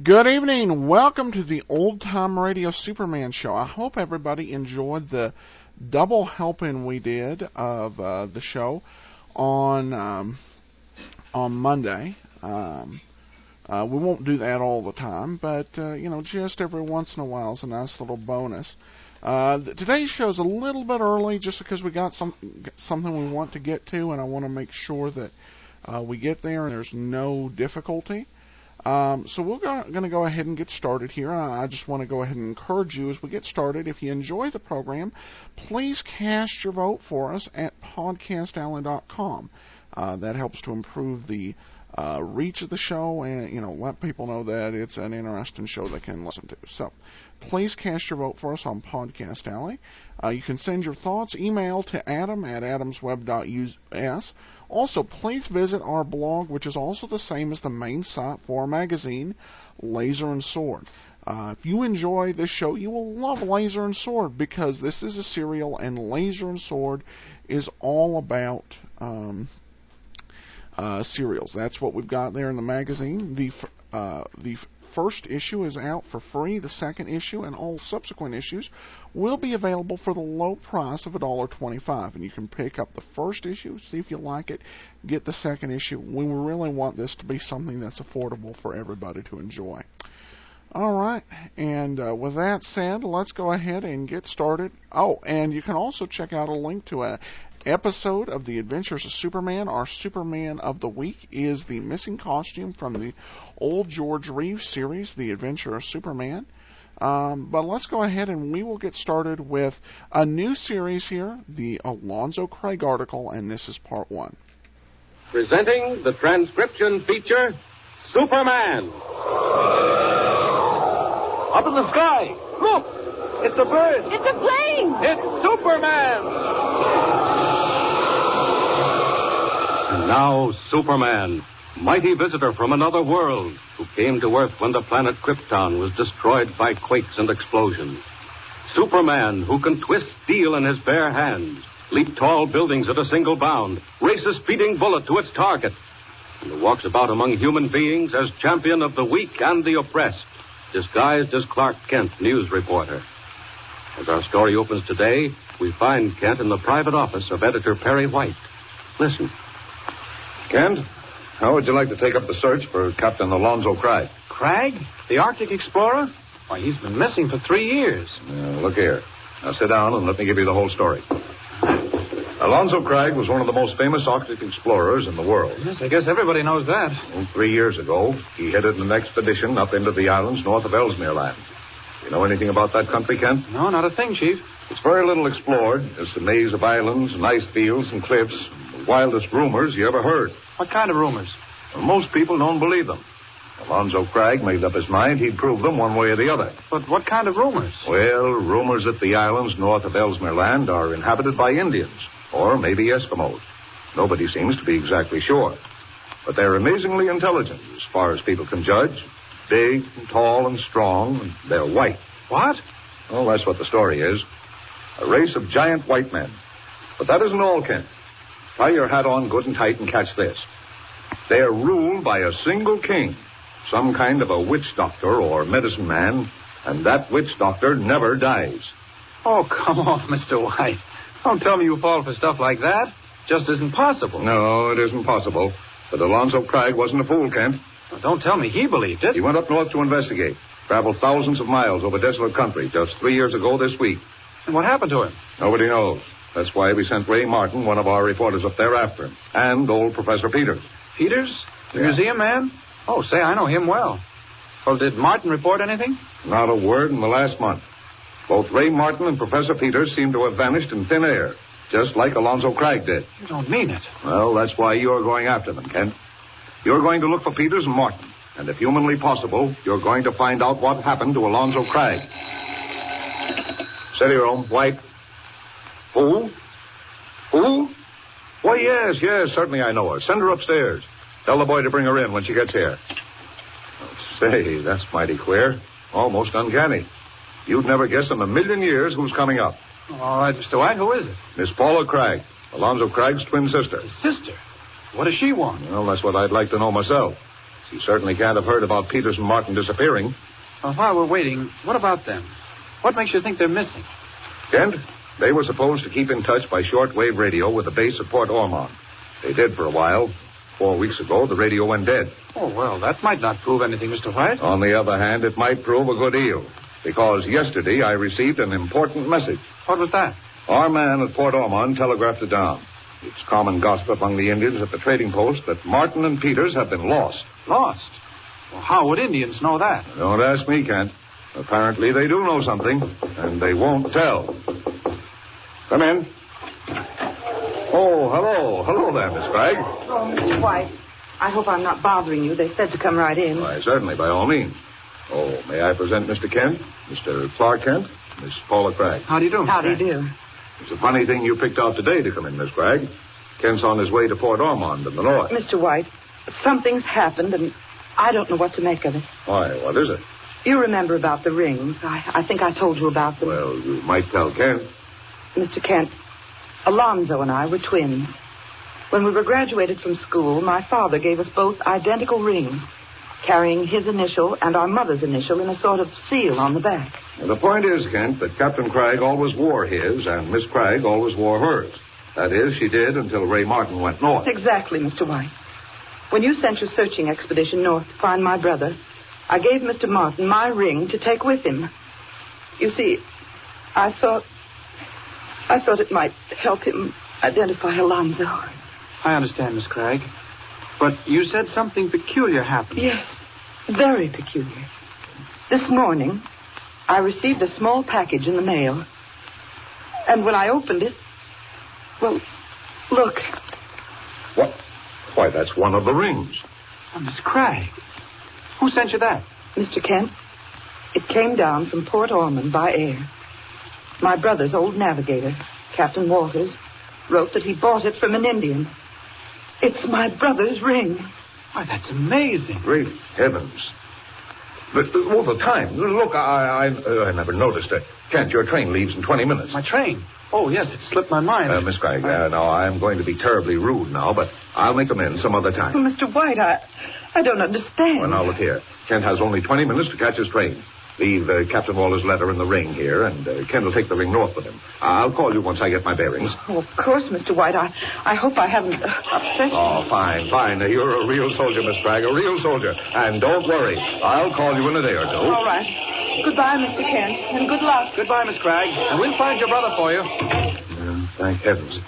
Good evening. Welcome to the Old Time Radio Superman Show. I hope everybody enjoyed the double helping we did of the show on Monday. We won't do that all the time, but just every once in a while is a nice little bonus. Today's show is a little bit early just because we got something we want to get to, and I want to make sure that we get there and there's no difficulty. So we're going to go ahead and get started here. I just want to go ahead and encourage you as we get started. If you enjoy the program, please cast your vote for us at podcastalley.com. That helps to improve the reach of the show and, let people know that it's an interesting show they can listen to. So please cast your vote for us on Podcast Alley. You can send your thoughts, email to Adam at adamsweb.us. Also, please visit our blog, which is also the same as the main site for our magazine, Laser and Sword. If you enjoy this show, you will love Laser and Sword because this is a serial, and Laser and Sword is all about serials. That's what we've got there in the magazine. The first issue is out for free. The second issue and all subsequent issues will be available for the low price of $1.25. And you can pick up the first issue, see if you like it, get the second issue. We really want this to be something that's affordable for everybody to enjoy. All right, and with that said, let's go ahead and get started. Oh, and you can also check out a link to an episode of The Adventures of Superman. Our Superman of the Week is the missing costume from the old George Reeves series, The Adventure of Superman. But let's go ahead and we will get started with a new series here, the Alonzo Craig article, and this is part 1. Presenting the transcription feature, Superman. Up in the sky. Look! It's a bird. It's a plane. It's Superman. And now, Superman, mighty visitor from another world, who came to Earth when the planet Krypton was destroyed by quakes and explosions. Superman, who can twist steel in his bare hands, leap tall buildings at a single bound, race a speeding bullet to its target, and who walks about among human beings as champion of the weak and the oppressed, disguised as Clark Kent, news reporter. As our story opens today, we find Kent in the private office of editor Perry White. Listen. Kent, how would you like to take up the search for Captain Alonzo Craig? Craig? The Arctic explorer? Why, he's been missing for 3 years. Look here. Now sit down and let me give you the whole story. Alonzo Craig was one of the most famous Arctic explorers in the world. Yes, I guess everybody knows that. Well, 3 years ago, he headed an expedition up into the islands north of Ellesmere Land. You know anything about that country, Kent? No, not a thing, Chief. It's very little explored. It's a maze of islands and ice fields and cliffs. The wildest rumors you ever heard. What kind of rumors? Well, most people don't believe them. Alonzo Craig made up his mind he'd prove them one way or the other. But what kind of rumors? Well, rumors that the islands north of Ellesmere Land are inhabited by Indians, or maybe Eskimos. Nobody seems to be exactly sure. But they're amazingly intelligent, as far as people can judge. Big and tall and strong, and they're white. What? Well, that's what the story is. A race of giant white men. But that isn't all, Kent. Tie your hat on good and tight and catch this. They're ruled by a single king, some kind of a witch doctor or medicine man, and that witch doctor never dies. Oh, come on, Mr. White. Don't tell me you fall for stuff like that. Just isn't possible. No, it isn't possible. But Alonzo Craig wasn't a fool, Kent. Well, don't tell me he believed it. He went up north to investigate. Traveled thousands of miles over desolate country just 3 years ago this week. And what happened to him? Nobody knows. That's why we sent Ray Martin, one of our reporters, up there after him. And old Professor Peters. Peters? The museum man? Oh, say, I know him well. Well, did Martin report anything? Not a word in the last month. Both Ray Martin and Professor Peters seem to have vanished in thin air, just like Alonzo Craig did. You don't mean it. Well, that's why you're going after them, Kent. You're going to look for Peters and Martin. And if humanly possible, you're going to find out what happened to Alonzo Craig. Steady, Rome. White. Who? Who? Why, yes, certainly I know her. Send her upstairs. Tell the boy to bring her in when she gets here. Say, that's mighty queer. Almost uncanny. You'd never guess in a million years who's coming up. All right, Mr. White, who is it? Miss Paula Craig, Alonzo Craig's twin sister. His sister? What does she want? Well, that's what I'd like to know myself. She certainly can't have heard about Peters and Martin disappearing. Well, while we're waiting, what about them? What makes you think they're missing? Kent, they were supposed to keep in touch by shortwave radio with the base at Port Ormond. They did for a while. 4 weeks ago, the radio went dead. Oh, well, that might not prove anything, Mr. White. On the other hand, it might prove a good deal. Because yesterday I received an important message. What was that? Our man at Port Ormond telegraphed it down. It's common gossip among the Indians at the trading post that Martin and Peters have been lost. Lost? Well, how would Indians know that? Don't ask me, Kent. Apparently they do know something, and they won't tell. Come in. Oh, hello. Hello there, Miss Bragg. Oh, Mr. White. I hope I'm not bothering you. They said to come right in. Why, certainly, by all means. Oh, may I present Mr. Kent, Mr. Clark Kent, Miss Paula Cragg. How do you do, Mr. How do you Cragg? do? It's a funny thing you picked out today to come in, Miss Cragg. Kent's on his way to Port Ormond in the north. Mr. White, something's happened, and I don't know what to make of it. Why, what is it? You remember about the rings. I think I told you about them. Well, you might tell Kent. Mr. Kent, Alonzo and I were twins. When we were graduated from school, my father gave us both identical rings, carrying his initial and our mother's initial in a sort of seal on the back. Well, the point is, Kent, that Captain Cragg always wore his, and Miss Cragg always wore hers. That is, she did until Ray Martin went north. Exactly, Mr. White. When you sent your searching expedition north to find my brother, I gave Mr. Martin my ring to take with him. You see, I thought it might help him identify Alonzo. I understand, Miss Cragg. But you said something peculiar happened. Yes, very peculiar. This morning, I received a small package in the mail. And when I opened it, well, look. What? Why, that's one of the rings. Oh, Miss Cragg. Who sent you that? Mr. Kent, it came down from Port Ormond by air. My brother's old navigator, Captain Walters, wrote that he bought it from an Indian. It's my brother's ring. Why, that's amazing. Great heavens. But, the time. Look, I never noticed it. Kent, your train leaves in 20 minutes. My train? Oh, yes, it slipped my mind. Miss Cragg, now, I'm going to be terribly rude now, but I'll make amends some other time. Well, Mr. White, I don't understand. Well, now, look here. Kent has only 20 minutes to catch his train. Leave Captain Waller's letter in the ring here, and Kent will take the ring north with him. I'll call you once I get my bearings. Oh, of course, Mr. White. I hope I haven't upset you. Oh, fine. You're a real soldier, Miss Cragg, a real soldier. And don't worry. I'll call you in a day or two. All right. Goodbye, Mr. Kent, and good luck. Goodbye, Miss Cragg. And we'll find your brother for you. Thank heavens.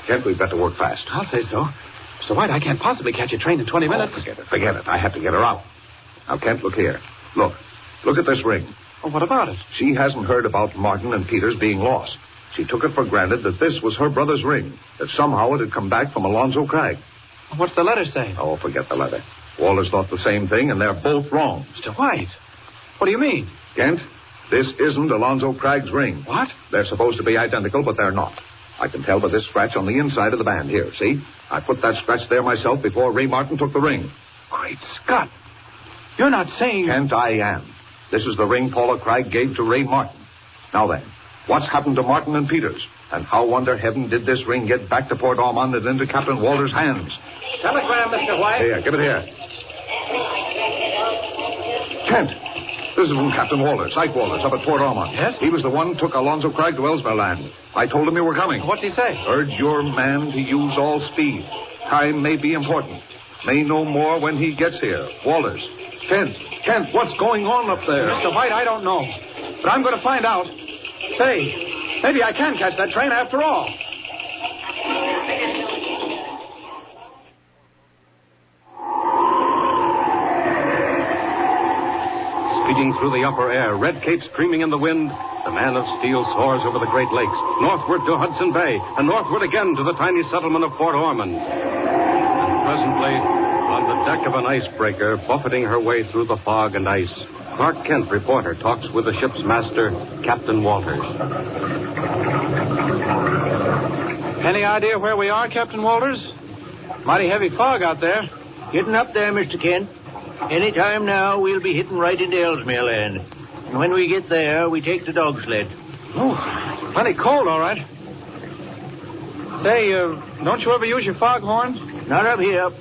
Kent, we've got to work fast. I'll say so. Mr. White, I can't possibly catch your train in 20 minutes. Forget it. I have to get her out. Now, Kent, look here. Look at this ring. Oh, what about it? She hasn't heard about Martin and Peters being lost. She took it for granted that this was her brother's ring, that somehow it had come back from Alonzo Cragg. What's the letter say? Oh, forget the letter. Walters thought the same thing, and they're both wrong. Mr. White, what do you mean? Kent, this isn't Alonzo Cragg's ring. What? They're supposed to be identical, but they're not. I can tell by this scratch on the inside of the band. Here, see? I put that scratch there myself before Ray Martin took the ring. Great Scott. You're not saying... Kent, I am. This is the ring Paula Cragg gave to Ray Martin. Now then, what's happened to Martin and Peters? And how under heaven did this ring get back to Port Ormond and into Captain Walter's hands? Telegram, Mr. White. Here, give it here. Kent, this is from Captain Walters, Ike Walters, up at Port Ormond. Yes? He was the one who took Alonzo Cragg to Ellesmere Land. I told him you were coming. What's he say? Urge your man to use all speed. Time may be important. May know more when he gets here. Walters. Kent, what's going on up there? Mr. White, I don't know. But I'm going to find out. Say, maybe I can catch that train after all. Speeding through the upper air, red cape streaming in the wind, the man of steel soars over the Great Lakes, northward to Hudson Bay, and northward again to the tiny settlement of Port Ormond. And presently, on the deck of an icebreaker, buffeting her way through the fog and ice, Clark Kent, reporter, talks with the ship's master, Captain Walters. Any idea where we are, Captain Walters? Mighty heavy fog out there. Getting up there, Mr. Kent. Any time now, we'll be hitting right into Ellesmere Land. And when we get there, we take the dog sled. Oh, plenty cold, all right. Say, don't you ever use your foghorn? Not up here.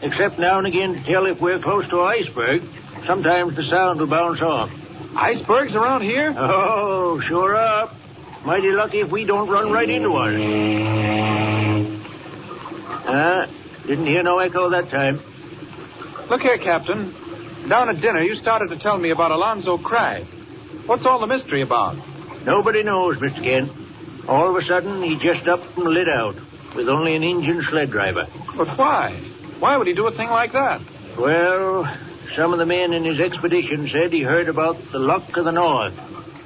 Except now and again to tell if we're close to an iceberg. Sometimes the sound will bounce off. Icebergs around here? Oh, sure up. Mighty lucky if we don't run right into one. Didn't hear no echo that time. Look here, Captain. Down at dinner, you started to tell me about Alonzo Cragg. What's all the mystery about? Nobody knows, Mr. Kent. All of a sudden, he just up and lit out with only an engine sled driver. But why? Why would he do a thing like that? Well, some of the men in his expedition said he heard about the Luck of the North,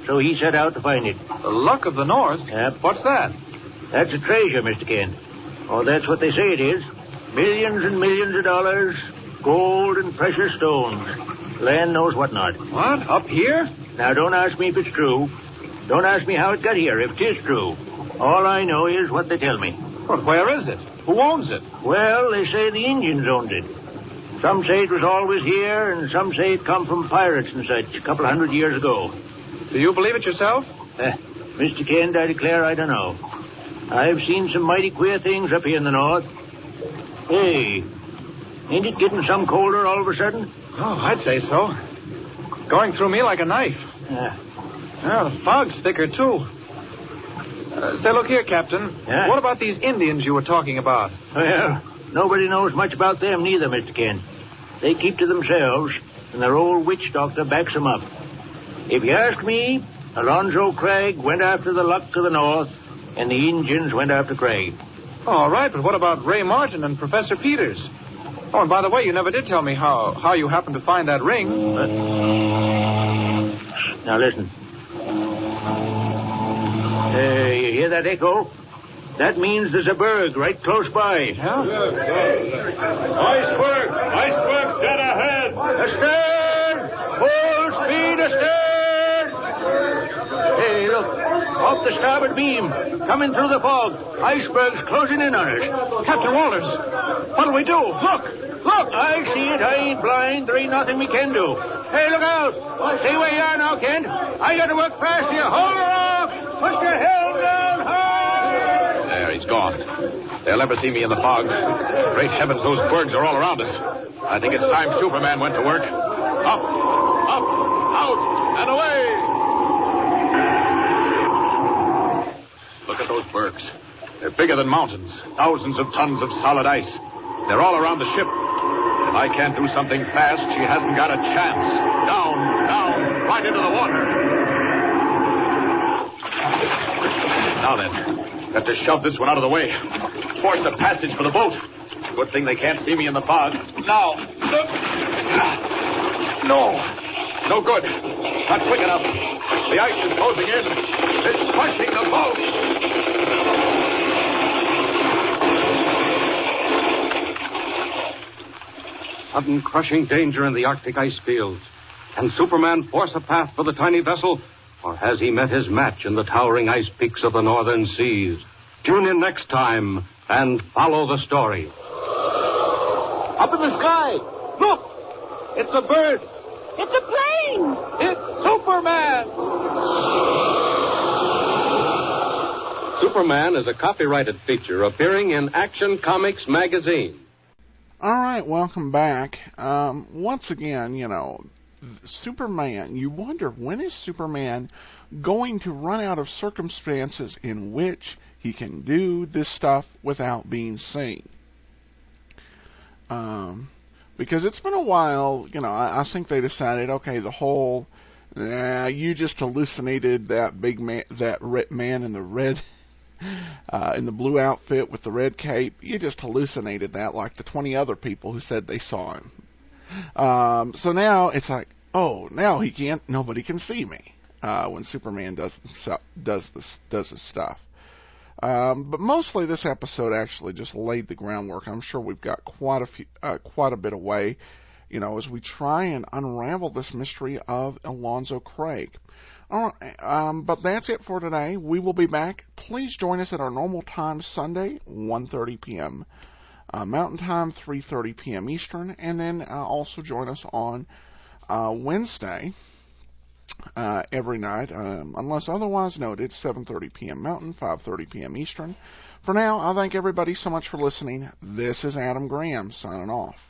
so he set out to find it. The Luck of the North? Yep. What's that? That's a treasure, Mr. Kent. Oh, that's what they say it is. Millions and millions of dollars, gold and precious stones. Land knows what not. What? Up here? Now, don't ask me if it's true. Don't ask me how it got here, if it is true. All I know is what they tell me. But where is it? Who owns it? Well, they say the Indians owned it. Some say it was always here, and some say it come from pirates and such a couple 100 years ago. Do you believe it yourself? Mr. Kent, I declare I don't know. I've seen some mighty queer things up here in the north. Hey, ain't it getting some colder all of a sudden? Oh, I'd say so. Going through me like a knife. The fog's thicker, too. Say, look here, Captain. Yeah? What about these Indians you were talking about? Well, nobody knows much about them neither, Mr. Kent. They keep to themselves, and their old witch doctor backs them up. If you ask me, Alonzo Cragg went after the Luck of the North, and the Indians went after Cragg. All right, but what about Ray Martin and Professor Peters? Oh, and by the way, you never did tell me how you happened to find that ring. Now, listen. You hear that echo? That means there's a berg right close by. Yeah? Iceberg! Iceberg dead ahead! Astern! Full speed astern! Hey, look. Off the starboard beam. Coming through the fog. Iceberg's closing in on us. Captain Walters, what'll we do? Look! Look! I see it. I ain't blind. There ain't nothing we can do. Hey, look out! Stay where you are now, Kent. I got to work fast here. Hold her off! Put your helm down hard! There, he's gone. They'll never see me in the fog. Great heavens, those bergs are all around us. I think it's time Superman went to work. Up, out, and away! Look at those bergs. They're bigger than mountains. Thousands of tons of solid ice. They're all around the ship. If I can't do something fast, she hasn't got a chance. Down, right into the water. Now then, got to shove this one out of the way. Force a passage for the boat. Good thing they can't see me in the fog. Now, look. No good. Not quick enough. The ice is closing in. It's crushing the boat. Sudden crushing danger in the Arctic ice fields. Can Superman force a path for the tiny vessel? Or has he met his match in the towering ice peaks of the northern seas? Tune in next time and follow the story. Up in the sky! Look! It's a bird! It's a plane! It's Superman! Superman is a copyrighted feature appearing in Action Comics magazine. All right, welcome back. Once again, Superman, you wonder, when is Superman going to run out of circumstances in which he can do this stuff without being seen? Because it's been a while, I think they decided, okay, the whole, you just hallucinated that big man, man in the red, in the blue outfit with the red cape. You just hallucinated that like the 20 other people who said they saw him. So now it's like, oh, now nobody can see me, when Superman does his stuff. But mostly this episode actually just laid the groundwork. I'm sure we've got quite a bit of way, as we try and unravel this mystery of Alonzo Cragg. All right, but that's it for today. We will be back. Please join us at our normal time Sunday, 1:30 p.m. Mountain Time, 3:30 p.m. Eastern, and then also join us on Wednesday every night, unless otherwise noted, 7:30 p.m. Mountain, 5:30 p.m. Eastern. For now, I thank everybody so much for listening. This is Adam Graham signing off.